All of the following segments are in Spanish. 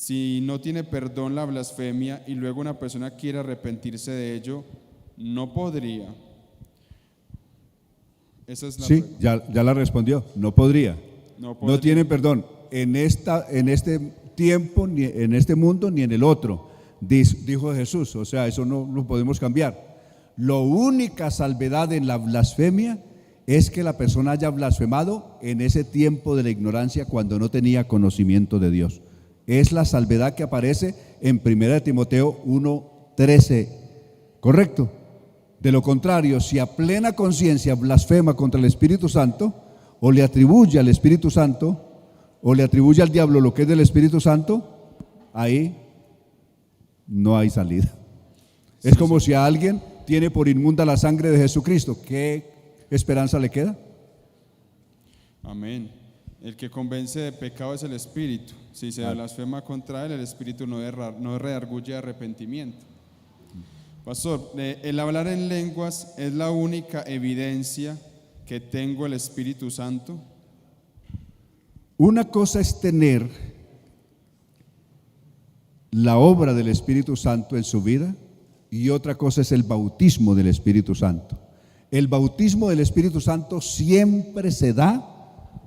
Si no tiene perdón la blasfemia y luego una persona quiere arrepentirse de ello, no podría. Esa es la Sí, pregunta. ya la respondió, no podría. No podría. No tiene perdón en este tiempo, ni en este mundo, ni en el otro, dijo Jesús. O sea, eso no lo podemos cambiar. La única salvedad en la blasfemia es que la persona haya blasfemado en ese tiempo de la ignorancia cuando no tenía conocimiento de Dios. Es la salvedad que aparece en 1 Timoteo 1:13, ¿correcto? De lo contrario, si a plena conciencia blasfema contra el Espíritu Santo, o le atribuye al Espíritu Santo, o le atribuye al diablo lo que es del Espíritu Santo, ahí no hay salida. Es como si a alguien tiene por inmunda la sangre de Jesucristo, ¿qué esperanza le queda? Amén. El que convence de pecado es el Espíritu. Si se blasfema contra él, el Espíritu no redarguye arrepentimiento. Pastor, el hablar en lenguas es la única evidencia que tengo el Espíritu Santo. Una cosa es tener la obra del Espíritu Santo en su vida y otra cosa es el bautismo del Espíritu Santo. El bautismo del Espíritu Santo siempre se da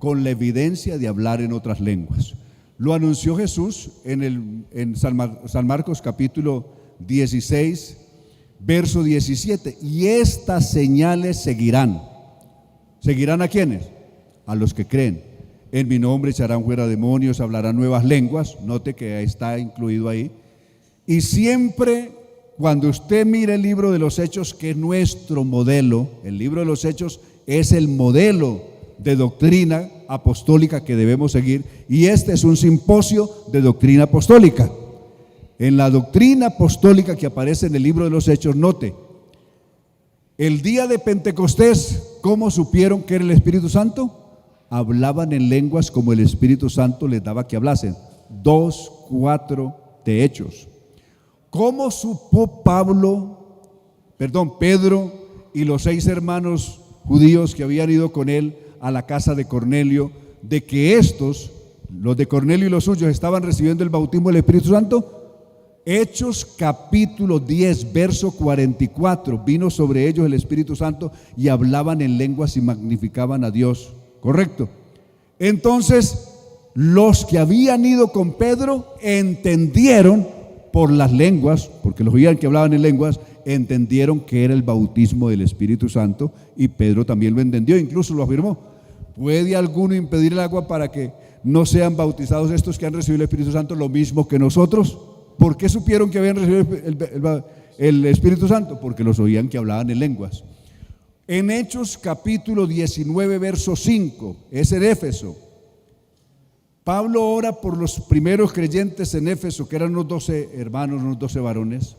con la evidencia de hablar en otras lenguas. Lo anunció Jesús en San Marcos capítulo 16, verso 17. Y estas señales seguirán. ¿Seguirán a quiénes? A los que creen. En mi nombre echarán fuera demonios, hablarán nuevas lenguas. Note que está incluido ahí. Y siempre, cuando usted mire el libro de los Hechos, que es nuestro modelo, el libro de los Hechos es el modelo de doctrina apostólica que debemos seguir, y este es un simposio de doctrina apostólica. En la doctrina apostólica que aparece en el libro de los Hechos, note, el día de Pentecostés, ¿cómo supieron que era el Espíritu Santo? Hablaban en lenguas como el Espíritu Santo les daba que hablasen. 2:4 de Hechos. ¿Cómo supo Pedro y los 6 hermanos judíos que habían ido con él a la casa de Cornelio, de que estos, los de Cornelio y los suyos, estaban recibiendo el bautismo del Espíritu Santo? Hechos capítulo 10, verso 44, vino sobre ellos el Espíritu Santo y hablaban en lenguas y magnificaban a Dios, ¿correcto? Entonces, los que habían ido con Pedro entendieron por las lenguas, porque los oían que hablaban en lenguas, entendieron que era el bautismo del Espíritu Santo, y Pedro también lo entendió, incluso lo afirmó. ¿Puede alguno impedir el agua para que no sean bautizados estos que han recibido el Espíritu Santo lo mismo que nosotros? ¿Por qué supieron que habían recibido el Espíritu Santo? Porque los oían que hablaban en lenguas. En Hechos capítulo 19, verso 5, es en Éfeso. Pablo ora por los primeros creyentes en Éfeso, que eran unos 12 hermanos, unos 12 varones,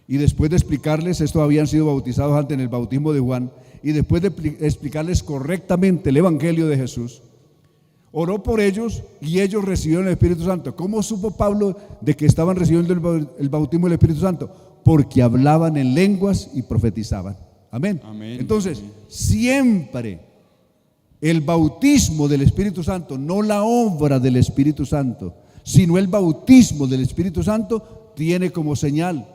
y después de explicarles, estos habían sido bautizados antes en el bautismo de Juan, y después de explicarles correctamente el Evangelio de Jesús, oró por ellos y ellos recibieron el Espíritu Santo. ¿Cómo supo Pablo de que estaban recibiendo el bautismo del Espíritu Santo? Porque hablaban en lenguas y profetizaban. Amén. Amén. Entonces, siempre el bautismo del Espíritu Santo, no la obra del Espíritu Santo, sino el bautismo del Espíritu Santo, tiene como señal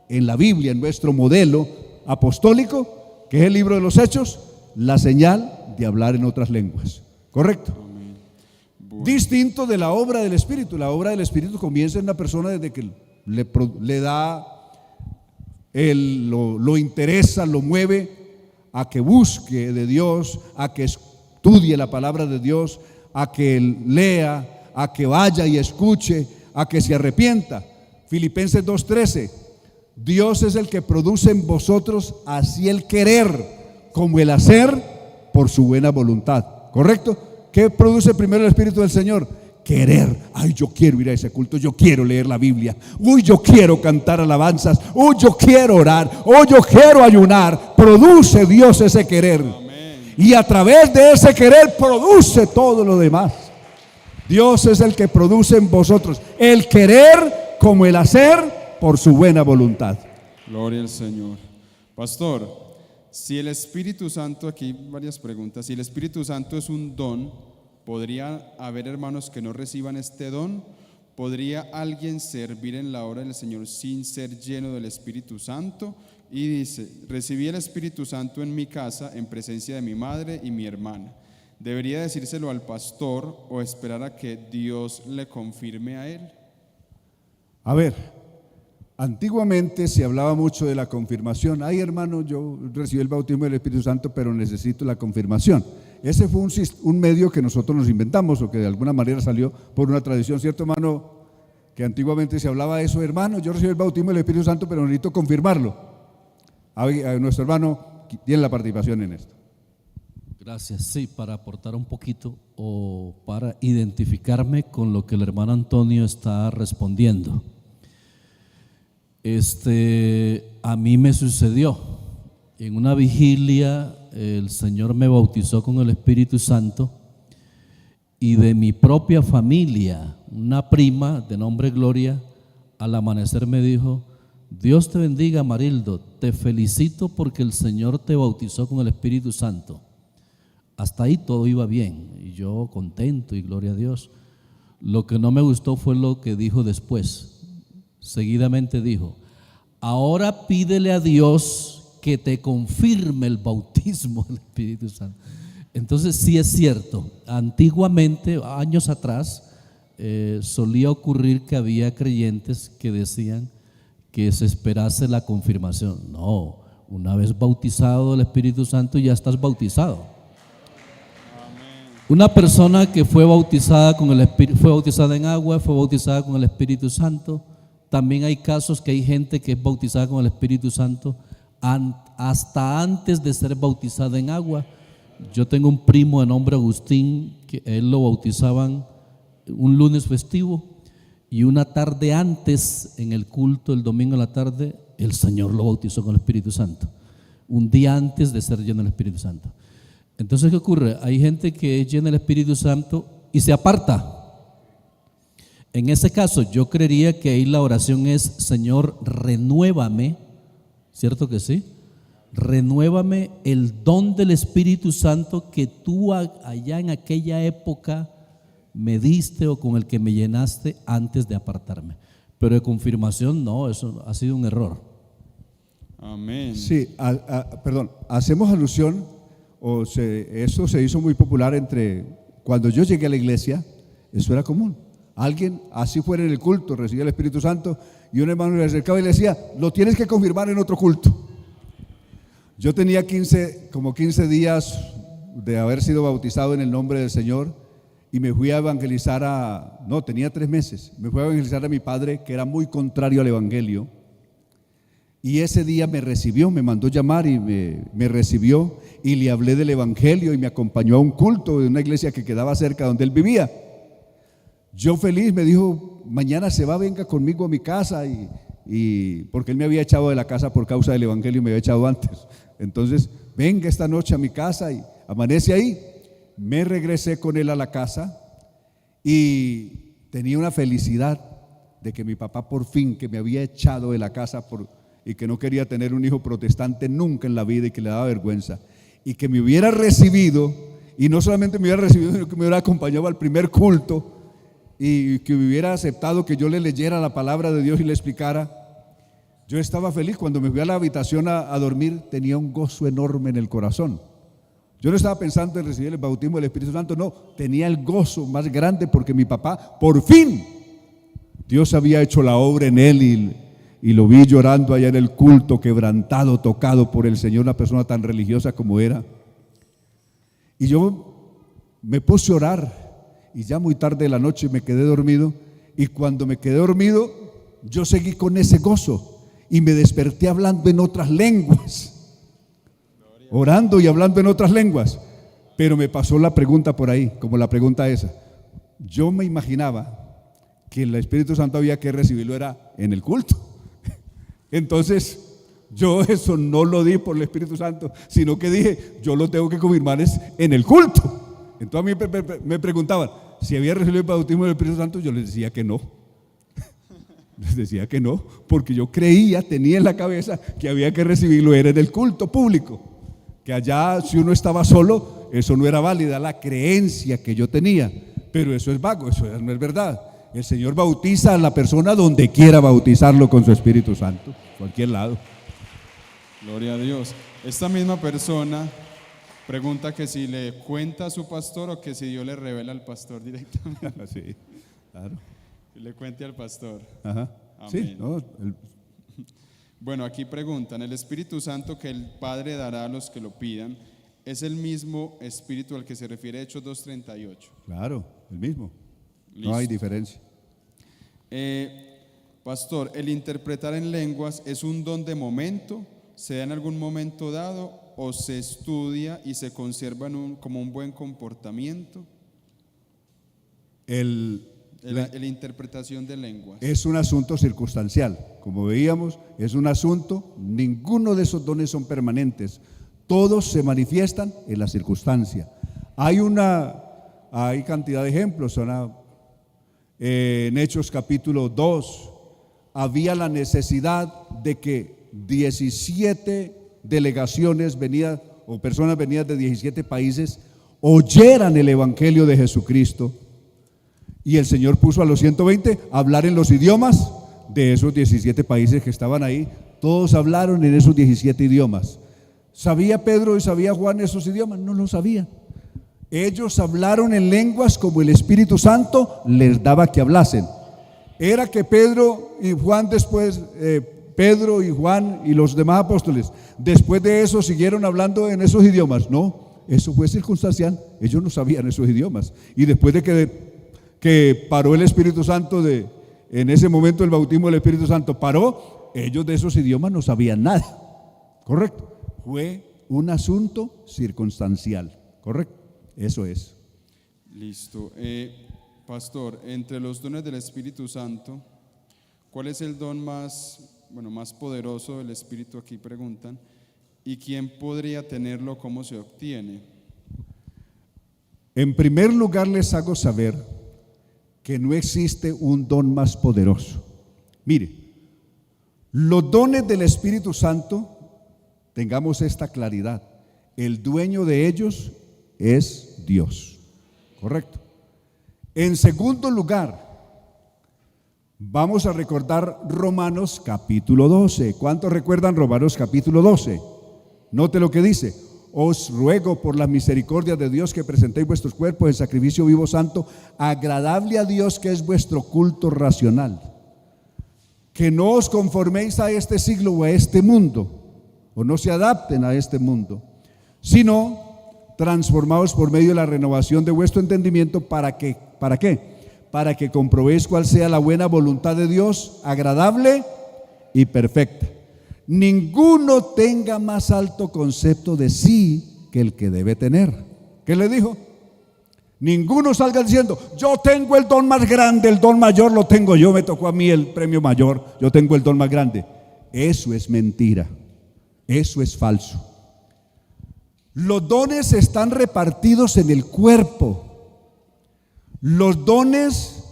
en la Biblia, en nuestro modelo apostólico, que es el libro de los Hechos, la señal de hablar en otras lenguas. ¿Correcto? Amén. Bueno. Distinto de la obra del Espíritu. La obra del Espíritu comienza en una persona desde que le da, lo interesa, lo mueve a que busque de Dios, a que estudie la palabra de Dios, a que lea, a que vaya y escuche, a que se arrepienta. Filipenses 2:13. Dios es el que produce en vosotros así el querer como el hacer por su buena voluntad. ¿Correcto? ¿Qué produce primero el Espíritu del Señor? Querer. Ay, yo quiero ir a ese culto, yo quiero leer la Biblia. Uy, yo quiero cantar alabanzas. Uy, yo quiero orar. Uy, yo quiero ayunar. Produce Dios ese querer. Amén. Y a través de ese querer produce todo lo demás. Dios es el que produce en vosotros el querer como el hacer por su buena voluntad. Gloria al Señor. Pastor, si el Espíritu Santo, aquí varias preguntas, si el Espíritu Santo es un don, ¿podría haber hermanos que no reciban este don ¿podría alguien servir en la obra del Señor sin ser lleno del Espíritu Santo? Y dice, recibí el Espíritu Santo en mi casa en presencia de mi madre y mi hermana. ¿Debería decírselo al pastor o esperar a que Dios le confirme a él? A ver, antiguamente se hablaba mucho de la confirmación. Ay, hermano, yo recibí el bautismo del Espíritu Santo, pero necesito la confirmación. Ese fue un medio que nosotros nos inventamos o que de alguna manera salió por una tradición, ¿cierto, hermano? Que antiguamente se hablaba de eso, hermano, yo recibí el bautismo del Espíritu Santo, pero necesito confirmarlo. A nuestro hermano tiene la participación en esto. Gracias, sí, para aportar un poquito o para identificarme con lo que el hermano Antonio está respondiendo. A mí me sucedió, en una vigilia el Señor me bautizó con el Espíritu Santo y de mi propia familia, una prima de nombre Gloria, al amanecer me dijo: Dios te bendiga, Marildo, te felicito porque el Señor te bautizó con el Espíritu Santo. Hasta ahí todo iba bien y yo contento y gloria a Dios. Lo que no me gustó fue lo que dijo después. Seguidamente dijo: ahora pídele a Dios que te confirme el bautismo del Espíritu Santo. Entonces sí es cierto, antiguamente, años atrás, solía ocurrir que había creyentes que decían que se esperase la confirmación. No, una vez bautizado del Espíritu Santo ya estás bautizado. Una persona que fue bautizada con el Espíritu, fue bautizada en agua, fue bautizada con el Espíritu Santo. También hay casos que hay gente que es bautizada con el Espíritu Santo hasta antes de ser bautizada en agua. Yo tengo un primo de nombre Agustín, que él lo bautizaban un lunes festivo y una tarde antes, en el culto, el domingo en la tarde, el Señor lo bautizó con el Espíritu Santo, un día antes de ser lleno del Espíritu Santo. Entonces, ¿qué ocurre? Hay gente que es llena del Espíritu Santo y se aparta. En ese caso, yo creería que ahí la oración es: Señor, renuévame, ¿cierto que sí? Renuévame el don del Espíritu Santo que tú allá en aquella época me diste o con el que me llenaste antes de apartarme. Pero de confirmación no, eso ha sido un error. Amén. Sí, perdón, hacemos alusión, eso se hizo muy popular cuando yo llegué a la iglesia, eso era común. Alguien, así fuera en el culto, recibía el Espíritu Santo y un hermano le acercaba y le decía: lo tienes que confirmar en otro culto. Yo tenía como 15 días de haber sido bautizado en el nombre del Señor y me fui a evangelizar tenía 3 meses, me fui a evangelizar a mi padre, que era muy contrario al evangelio, y ese día me recibió, me mandó llamar y me recibió y le hablé del evangelio y me acompañó a un culto de una iglesia que quedaba cerca donde él vivía. Yo feliz, me dijo: mañana se va, venga conmigo a mi casa, y porque él me había echado de la casa por causa del evangelio, me había echado antes. Entonces, venga esta noche a mi casa y amanece ahí. Me regresé con él a la casa y tenía una felicidad de que mi papá por fin, que me había echado de la casa y que no quería tener un hijo protestante nunca en la vida y que le daba vergüenza, y que me hubiera recibido, y no solamente me hubiera recibido, sino que me hubiera acompañado al primer culto y que hubiera aceptado que yo le leyera la palabra de Dios y le explicara. Yo estaba feliz. Cuando me fui a la habitación a dormir, tenía un gozo enorme en el corazón. Yo no estaba pensando en recibir el bautismo del Espíritu Santo, no, tenía el gozo más grande porque mi papá, por fin, Dios había hecho la obra en él y lo vi llorando allá en el culto, quebrantado, tocado por el Señor, una persona tan religiosa como era. Y yo me puse a orar y ya muy tarde de la noche me quedé dormido, y cuando me quedé dormido yo seguí con ese gozo y me desperté hablando en otras lenguas, orando y hablando en otras lenguas. Pero me pasó la pregunta por ahí, como la pregunta esa. Yo me imaginaba que el Espíritu Santo había que recibirlo era en el culto. Entonces yo eso no lo di por el Espíritu Santo, sino que dije: yo lo tengo que confirmar es en el culto. Entonces a mí me preguntaban si había recibido el bautismo del Espíritu Santo. Yo les decía que no. Les decía que no, porque yo tenía en la cabeza que había que recibirlo era en el culto público, que allá si uno estaba solo, eso no era válida, la creencia que yo tenía. Pero eso es vago, eso no es verdad. el Señor bautiza a la persona donde quiera bautizarlo con su Espíritu Santo, cualquier lado. Gloria a Dios. Esta misma persona pregunta que si le cuenta a su pastor o que si Dios le revela al pastor directamente. Sí, claro. Que le cuente al pastor. Ajá. Amén. Sí, ¿no? Bueno, aquí preguntan, ¿el Espíritu Santo que el Padre dará a los que lo pidan es el mismo Espíritu al que se refiere Hechos 2:38? Claro, el mismo. Listo. No hay diferencia. Pastor, ¿el interpretar en lenguas es un don de momento? ¿Se da en algún momento dado o se estudia y se conserva como un buen comportamiento? La interpretación de lenguas. Es un asunto circunstancial. Como veíamos, es un asunto, ninguno de esos dones son permanentes. Todos se manifiestan en la circunstancia. Hay cantidad de ejemplos. En Hechos capítulo 2, había la necesidad de que 17 delegaciones venidas o personas venidas de 17 países oyeran el evangelio de Jesucristo. Y el Señor puso a los 120 a hablar en los idiomas de esos 17 países que estaban ahí. Todos hablaron en esos 17 idiomas. ¿Sabía Pedro y sabía Juan esos idiomas? No lo sabían. Ellos hablaron en lenguas como el Espíritu Santo les daba que hablasen. Era que Pedro y Juan después, Pedro y Juan y los demás apóstoles, después de eso siguieron hablando en esos idiomas. No, eso fue circunstancial. Ellos no sabían esos idiomas. Y después de que paró el Espíritu Santo, en ese momento el bautismo del Espíritu Santo paró, ellos de esos idiomas no sabían nada. ¿Correcto? Fue un asunto circunstancial. ¿Correcto? Eso es. Listo. Pastor, entre los dones del Espíritu Santo, ¿cuál es el don más poderoso del Espíritu? Aquí preguntan. ¿Y quién podría tenerlo? ¿Cómo se obtiene? En primer lugar, les hago saber que no existe un don más poderoso. Mire, los dones del Espíritu Santo, tengamos esta claridad, el dueño de ellos es Dios. ¿Correcto? En segundo lugar, vamos a recordar Romanos capítulo 12. ¿Cuántos recuerdan Romanos capítulo 12? Note lo que dice: os ruego por la misericordia de Dios que presentéis vuestros cuerpos en sacrificio vivo, santo, agradable a Dios, que es vuestro culto racional. Que no os conforméis a este siglo o a este mundo, o no se adapten a este mundo, sino transformados por medio de la renovación de vuestro entendimiento. ¿Para qué? Para que comprobéis cuál sea la buena voluntad de Dios, agradable y perfecta. Ninguno tenga más alto concepto de sí que el que debe tener. ¿Qué le dijo? Ninguno salga diciendo: yo tengo el don más grande, el don mayor lo tengo yo, me tocó a mí el premio mayor, yo tengo el don más grande. Eso es mentira, eso es falso. Los dones están repartidos en el cuerpo. Los dones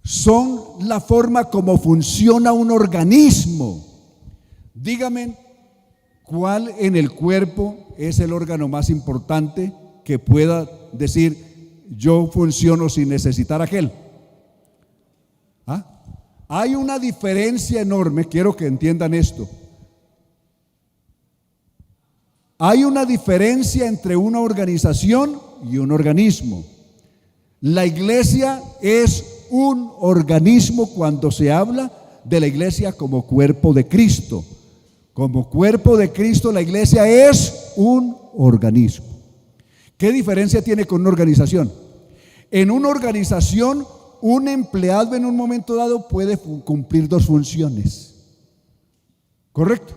son la forma como funciona un organismo. Dígame, ¿cuál en el cuerpo es el órgano más importante que pueda decir: yo funciono sin necesitar aquel? Hay una diferencia enorme, quiero que entiendan esto. Hay una diferencia entre una organización y un organismo. La iglesia es un organismo cuando se habla de la iglesia como cuerpo de Cristo. Como cuerpo de Cristo, la iglesia es un organismo. ¿Qué diferencia tiene con una organización? En una organización, un empleado en un momento dado puede cumplir dos funciones. ¿Correcto?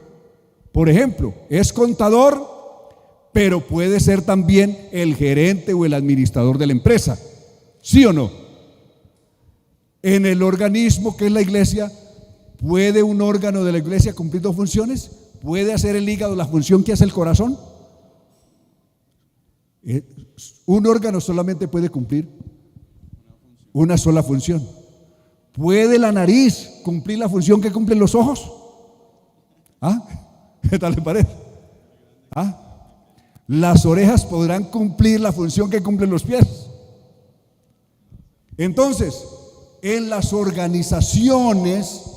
Por ejemplo, es contador, pero puede ser también el gerente o el administrador de la empresa. ¿Sí o no? En el organismo que es la iglesia, ¿puede un órgano de la iglesia cumplir dos funciones? ¿Puede hacer el hígado la función que hace el corazón? Un órgano solamente puede cumplir una sola función. ¿Puede la nariz cumplir la función que cumplen los ojos? ¿Qué tal le parece? Las orejas podrán cumplir la función que cumplen los pies. Entonces, en las organizaciones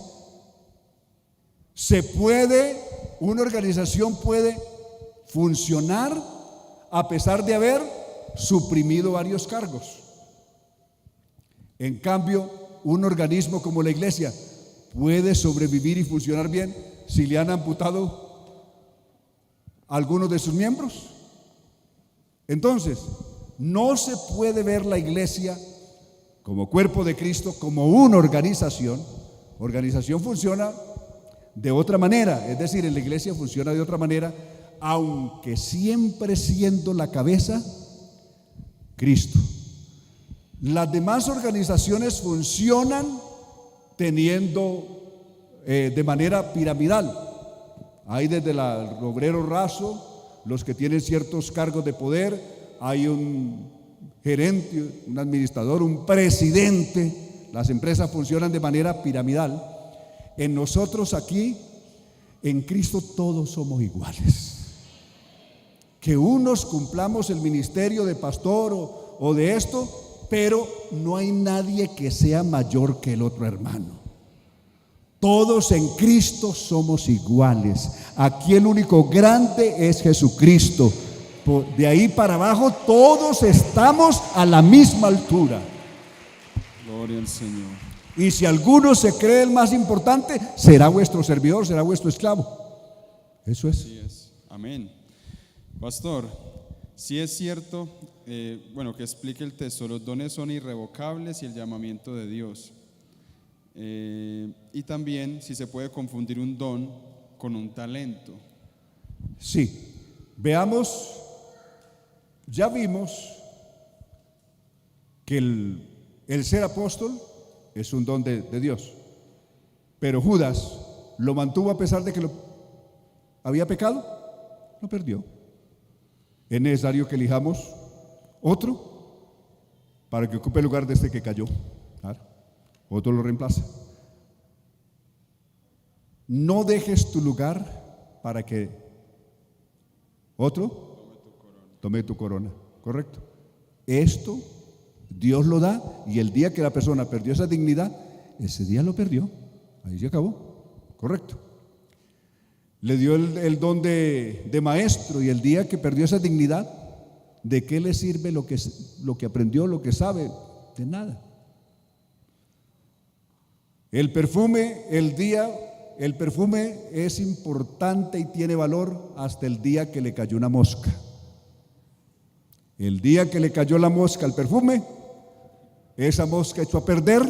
una organización puede funcionar a pesar de haber suprimido varios cargos. En cambio, un organismo como la iglesia puede sobrevivir y funcionar bien si le han amputado a algunos de sus miembros. Entonces, no se puede ver la iglesia como cuerpo de Cristo como una organización. Organización funciona de otra manera, es decir, en la iglesia funciona de otra manera, aunque siempre siendo la cabeza Cristo. Las demás organizaciones funcionan teniendo de manera piramidal. Hay desde el obrero raso, los que tienen ciertos cargos de poder, hay un gerente, un administrador, un presidente. Las empresas funcionan de manera piramidal. En nosotros aquí, en Cristo, todos somos iguales. Que unos cumplamos el ministerio de pastor o de esto, pero no hay nadie que sea mayor que el otro hermano. Todos en Cristo somos iguales. Aquí el único grande es Jesucristo. De ahí para abajo todos estamos a la misma altura. Gloria al Señor. Y si alguno se cree el más importante, será vuestro servidor, será vuestro esclavo. Eso es. Así es. Amén. Pastor, si es cierto, que explique el texto, los dones son irrevocables y el llamamiento de Dios. Y también si se puede confundir un don con un talento. Sí, veamos, ya vimos que el ser apóstol es un don de Dios, pero Judas lo mantuvo a pesar de que había pecado, lo perdió. Es necesario que elijamos otro para que ocupe el lugar de este que cayó. Claro. Otro lo reemplaza. No dejes tu lugar para que otro tome tu corona. ¿Correcto? Esto Dios lo da, y el día que la persona perdió esa dignidad, ese día lo perdió. Ahí se acabó. ¿Correcto? Le dio el don de maestro, y el día que perdió esa dignidad, ¿de qué le sirve lo que aprendió, lo que sabe? De nada. El perfume es importante y tiene valor hasta el día que le cayó una mosca. El día que le cayó la mosca al perfume, esa mosca echó a perder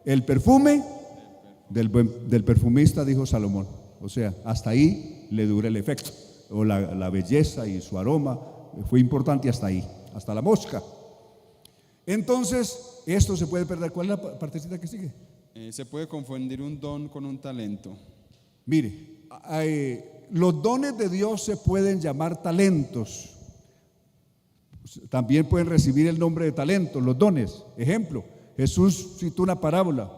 el perfume del perfumista, dijo Salomón. O sea, hasta ahí le dura el efecto, o la belleza y su aroma fue importante hasta ahí, hasta la mosca. Entonces, esto se puede perder. ¿Cuál es la partecita que sigue? Se puede confundir un don con un talento. Mire, los dones de Dios se pueden llamar talentos. También pueden recibir el nombre de talentos, los dones. Ejemplo, Jesús citó una parábola,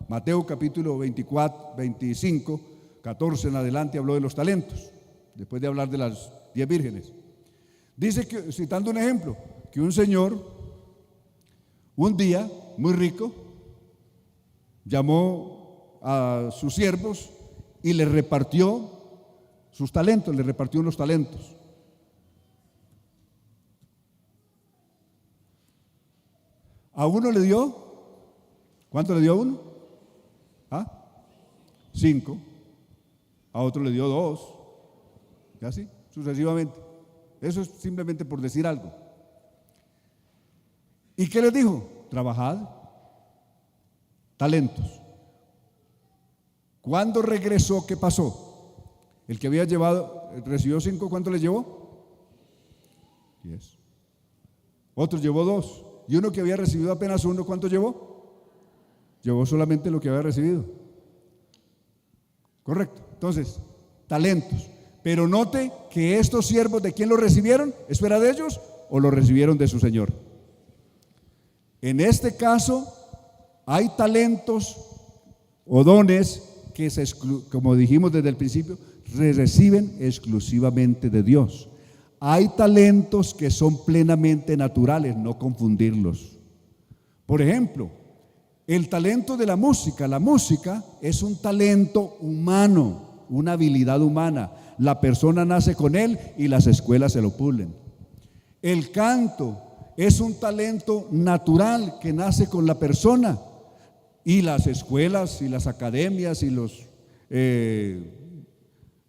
Mateo capítulo 24, 25, 14 en adelante, habló de los talentos, después de hablar de las 10 vírgenes. Dice que, citando un ejemplo, que un señor, un día, muy rico, llamó a sus siervos y les repartió sus talentos, les repartió unos talentos. A uno le dio, ¿cuánto le dio a uno? 5. A otro le dio 2. Y así, sucesivamente. Eso es simplemente por decir algo. ¿Y qué les dijo? Trabajad. Talentos. ¿Cuándo regresó? ¿Qué pasó? El que había recibió 5, ¿cuánto le llevó? 10. Otro llevó 2. Y uno que había recibido apenas 1, ¿cuánto llevó? Llevó solamente lo que había recibido. Correcto. Entonces, talentos. Pero note que estos siervos, ¿de quién lo recibieron? ¿Eso era de ellos o lo recibieron de su señor? En este caso, hay talentos o dones que como dijimos desde el principio, reciben exclusivamente de Dios. Hay talentos que son plenamente naturales, no confundirlos. Por ejemplo, El talento de la música es un talento humano, una habilidad humana. La persona nace con él y las escuelas se lo pulen. El canto es un talento natural que nace con la persona y las escuelas y las academias y los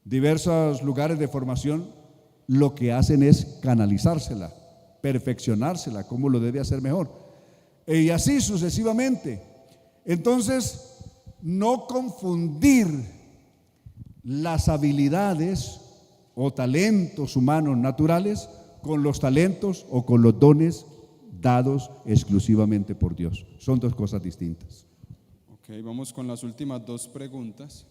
diversos lugares de formación lo que hacen es canalizársela, perfeccionársela, cómo lo debe hacer mejor. Y así sucesivamente. Entonces, no confundir las habilidades o talentos humanos naturales con los talentos o con los dones dados exclusivamente por Dios. Son dos cosas distintas. Ok, vamos con las últimas dos preguntas.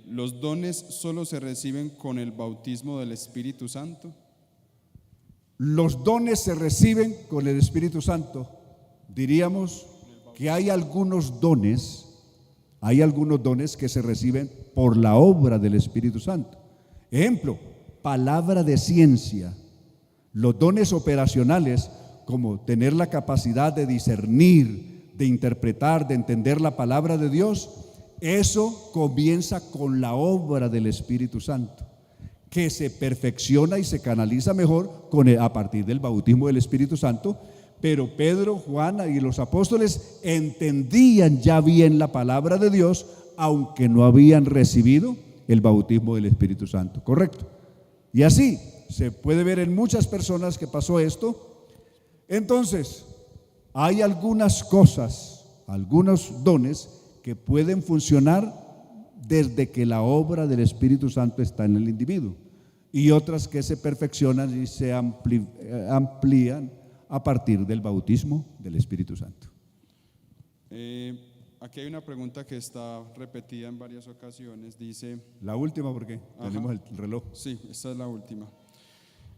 ¿Los dones solo se reciben con el bautismo del Espíritu Santo? Los dones se reciben con el Espíritu Santo. Diríamos que hay algunos dones que se reciben por la obra del Espíritu Santo. Ejemplo, palabra de ciencia. Los dones operacionales, como tener la capacidad de discernir, de interpretar, de entender la palabra de Dios, eso comienza con la obra del Espíritu Santo, que se perfecciona y se canaliza mejor a partir del bautismo del Espíritu Santo. Pero Pedro, Juana y los apóstoles entendían ya bien la palabra de Dios, aunque no habían recibido el bautismo del Espíritu Santo, ¿correcto? Y así se puede ver en muchas personas que pasó esto. Entonces, hay algunas cosas, algunos dones que pueden funcionar desde que la obra del Espíritu Santo está en el individuo, y otras que se perfeccionan y se amplían a partir del bautismo del Espíritu Santo. Aquí hay una pregunta que está repetida en varias ocasiones. Dice, La última, porque tenemos el reloj. sí, esta es la última.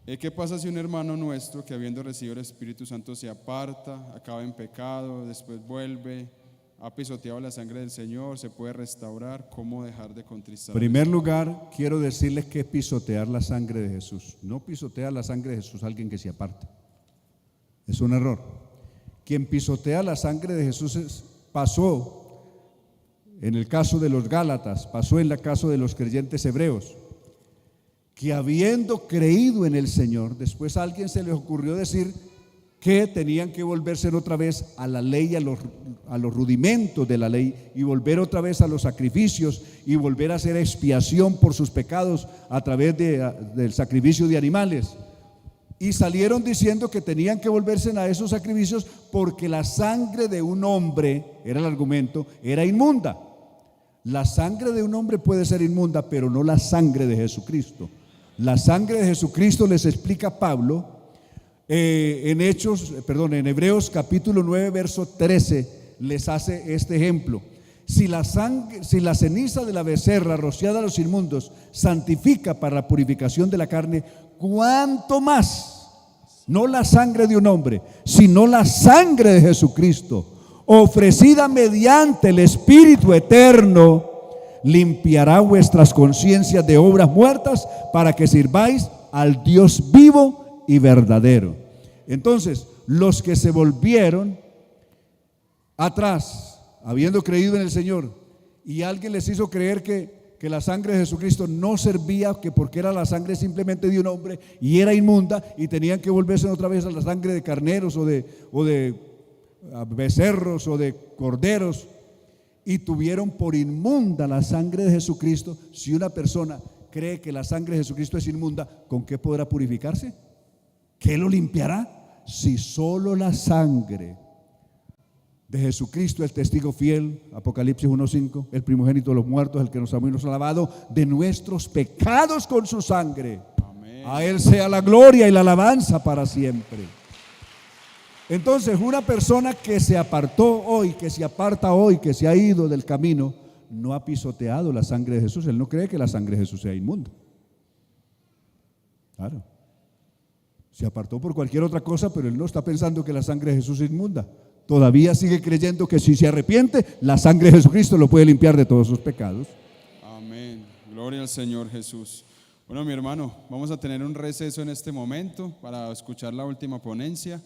¿Qué pasa si un hermano nuestro que habiendo recibido el Espíritu Santo se aparta, acaba en pecado, después vuelve, ha pisoteado la sangre del Señor, se puede restaurar? ¿Cómo dejar de contristar? En primer lugar, quiero decirles que es pisotear la sangre de Jesús. No pisotea la sangre de Jesús alguien que se aparta. Es un error. Quien pisotea la sangre de Jesús pasó en el caso de los Gálatas, pasó en el caso de los creyentes hebreos, que habiendo creído en el Señor, después a alguien se les ocurrió decir que tenían que volverse otra vez a la ley, a los rudimentos de la ley, y volver otra vez a los sacrificios y volver a hacer expiación por sus pecados a través del sacrificio de animales. Y salieron diciendo que tenían que volverse a esos sacrificios porque la sangre de un hombre, era el argumento, era inmunda. La sangre de un hombre puede ser inmunda, pero no la sangre de Jesucristo. La sangre de Jesucristo, les explica Pablo en Hebreos capítulo 9 verso 13, les hace este ejemplo. Si la ceniza de la becerra rociada a los inmundos santifica para la purificación de la carne, ¿cuánto más? No la sangre de un hombre, sino la sangre de Jesucristo, ofrecida mediante el Espíritu eterno, limpiará vuestras conciencias de obras muertas para que sirváis al Dios vivo y verdadero. Entonces, los que se volvieron atrás, habiendo creído en el Señor, y alguien les hizo creer que la sangre de Jesucristo no servía, que porque era la sangre simplemente de un hombre y era inmunda, y tenían que volverse otra vez a la sangre de carneros o de becerros o de corderos, y tuvieron por inmunda la sangre de Jesucristo. Si una persona cree que la sangre de Jesucristo es inmunda, ¿con qué podrá purificarse? ¿Qué lo limpiará? Si solo la sangre de Jesucristo, el testigo fiel, Apocalipsis 1:5, el primogénito de los muertos, el que nos amó y nos ha lavado de nuestros pecados con su sangre. Amén. A Él sea la gloria y la alabanza para siempre. Entonces, una persona que se apartó hoy, que se aparta hoy, que se ha ido del camino, no ha pisoteado la sangre de Jesús. Él no cree que la sangre de Jesús sea inmunda. Claro. Se apartó por cualquier otra cosa, pero él no está pensando que la sangre de Jesús es inmunda. Todavía sigue creyendo que si se arrepiente, la sangre de Jesucristo lo puede limpiar de todos sus pecados. Amén. Gloria al Señor Jesús. Bueno, mi hermano, vamos a tener un receso en este momento para escuchar la última ponencia.